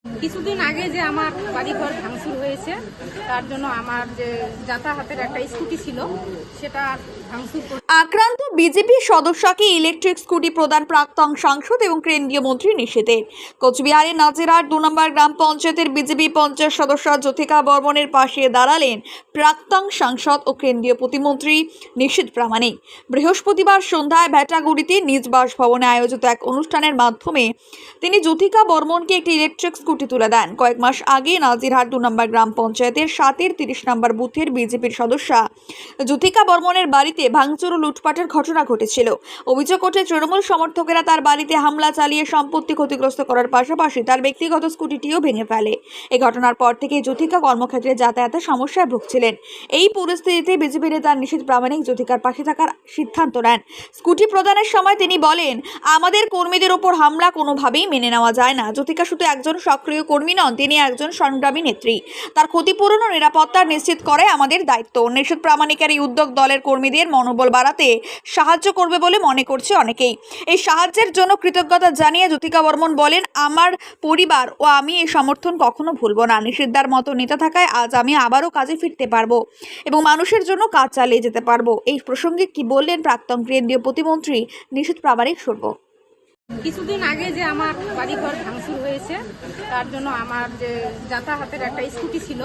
কিছুদিন আগে যে আমার বাড়িঘর ভাঙচুর হয়েছে, তার জন্য আমার যে যাতায়াতের একটা স্কুটি ছিল সেটা ভাঙচুর করে আক্রান্ত বিজেপি সদস্যকে ইলেকট্রিক স্কুটি প্রদান প্রাক্তন সাংসদ এবং কেন্দ্রীয় মন্ত্রী নিষেধের। কোচবিহারের নাজিরহাট 2 নম্বর গ্রাম পঞ্চায়েতের বিজেপি পঞ্চায়েত সদস্য জ্যোতিকা বর্মনের পাশে দাঁড়ালেন প্রাক্তন সাংসদ ও কেন্দ্রীয় প্রতিমন্ত্রী নিশীথ প্রামাণিক। বৃহস্পতিবার সন্ধ্যায় ভেটাগুড়িতে নিজ বাসভবনে আয়োজিত এক অনুষ্ঠানের মাধ্যমে তিনি জ্যোতিকা বর্মনকে একটি ইলেকট্রিক স্কুটি তুলে দেন। কয়েক মাস আগে নাজিরহাট 2 নম্বর গ্রাম পঞ্চায়েতের 7-এর 30 নম্বর বুথের বিজেপির সদস্যা জ্যোতিকা বর্মনের বাড়িতে ভাঙচুর ও লুটপাটের ঘটনা ঘটেছিল। অভিযোগ ওঠে তৃণমূল সমর্থকেরা তার বাড়িতে হামলা চালিয়ে সম্পত্তি ক্ষতিগ্রস্ত করার পাশাপাশি তার ব্যক্তিগত স্কুটিটিও ভেঙে ফেলে। এই ঘটনার পর থেকে জ্যোতিকা কর্মক্ষেত্রে যাতায়াতের সমস্যায় ভুগছিলেন। এই পরিস্থিতিতে বিজেপি নেতা নিশীথ প্রামাণিক জ্যোতিকার পাশে থাকার সিদ্ধান্ত নেন। স্কুটি প্রদানের সময় তিনি বলেন, আমাদের কর্মীদের ওপর হামলা কোনোভাবেই মেনে নেওয়া যায় না। জ্যোতিকা শুধু একজন সক্রিয় কর্মী নন, তিনি একজন সংগ্রামী নেত্রী। তার ক্ষতিপূরণ ও নিরাপত্তা নিশ্চিত করে আমাদের দায়িত্ব। নিশীথ প্রামাণিকের এই উদ্যোগ দলের কর্মীদের মনোবল বাড়াতে সাহায্য করবে বলে মনে করছে অনেকেই। এই সাহায্যের জন্য কৃতজ্ঞতা জানিয়ে জ্যোতিকা বর্মন বলেন, আমার পরিবার ও আমি এই সমর্থন কখনো ভুলবো না। নিশীথদার মতো নেতা থাকায় আজ আমি আবারও কাজে ফিরতে পারবো এবং মানুষের জন্য কাজ চালিয়ে যেতে পারবো। এই প্রসঙ্গে কি বললেন প্রাক্তন কেন্দ্রীয় প্রতিমন্ত্রী নিশীথ প্রামাণিক শুনবো। কিছুদিন আগে যে আমার বাড়িঘর ভাঙচুর হয়েছে, তার জন্য আমার যে যাতায়াতের একটা স্কুটি ছিল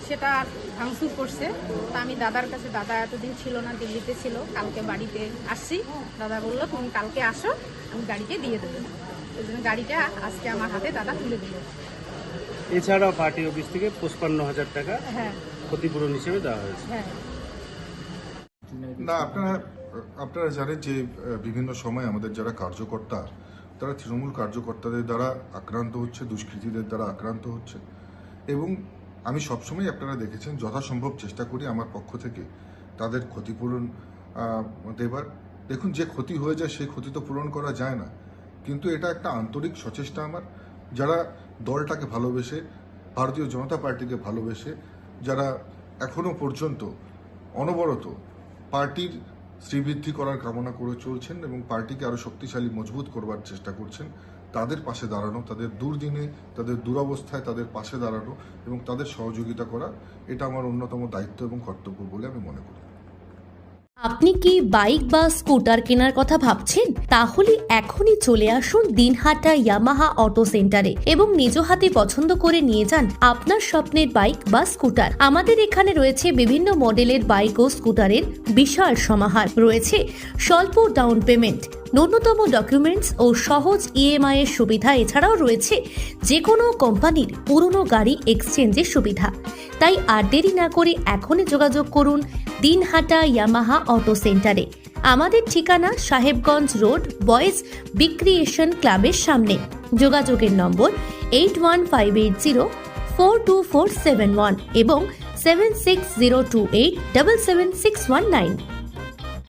সেটা ভাঙচুর করছে। তা আমি দাদার কাছে, দাদা এতদিন ছিল না, দিল্লিতে ছিল, কালকে বাড়িতে আসছি। দাদা বললো তুমি কালকে আসো, আমি গাড়িতে দিয়ে দেবো। ওই জন্য গাড়িটা আজকে আমার হাতে দাদা তুলে দিল। এছাড়াও পার্টি অফিস থেকে 55,000 টাকা হ্যাঁ ক্ষতিপূরণ হিসেবে দেওয়া হয়েছে। হ্যাঁ না, আপনারা জানেন যে বিভিন্ন সময় আমাদের যারা কার্যকর্তা, তারা তৃণমূল কার্যকর্তাদের দ্বারা আক্রান্ত হচ্ছে, দুষ্কৃতীদের দ্বারা আক্রান্ত হচ্ছে। এবং আমি সবসময় আপনারা দেখেছেন যথাসম্ভব চেষ্টা করি আমার পক্ষ থেকে তাদের ক্ষতিপূরণ দেবার। দেখুন, যে ক্ষতি হয়ে যায় সেই ক্ষতি তো পূরণ করা যায় না, কিন্তু এটা একটা আন্তরিক সচেষ্টা আমার। যারা দলটাকে ভালোবেসে, ভারতীয় জনতা পার্টিকে ভালোবেসে, যারা এখনো পর্যন্ত অনবরত পার্টির শ্রীবৃদ্ধি করার কামনা করে চলছেন এবং পার্টিকে আরো শক্তিশালী মজবুত করবার চেষ্টা করছেন, তাদের পাশে দাঁড়ানো, তাদের দুর্দিনে, তাদের দুরবস্থায় তাদের পাশে দাঁড়ানো এবং তাদের সহযোগিতা করা, এটা আমার অন্যতম দায়িত্ব এবং কর্তব্য বলে আমি মনে করি। আপনি কি বাইক বা স্কুটার কেনার কথা ভাবছেন? তাহলে এখনই চলে আসুন দিনহাটা ইয়ামাহা অটো সেন্টারে এবং নিজ হাতে পছন্দ করে নিয়ে যান আপনার স্বপ্নের বাইক বা স্কুটার। আমাদের এখানে রয়েছে বিভিন্ন মডেলের বাইক ও স্কুটারের বিশাল সমাহার। রয়েছে স্বল্প ডাউন পেমেন্ট, ন্যূনতম ডকুমেন্টস ও সহজ ইএমআই এর সুবিধা। এছাড়াও রয়েছে যে কোনো কোম্পানির পুরনো গাড়ি এক্সচেঞ্জের সুবিধা। তাই আর দেরি না করে এখনই যোগাযোগ করুন দিনহাটা ইয়ামাহা অটো সেন্টারে। আমাদের ঠিকানা সাহেবগঞ্জ রোড, বয়েজ বিক্রিয়েশন ক্লাবের সামনে। যোগাযোগের নম্বর 8158042471 এবং 7602877619।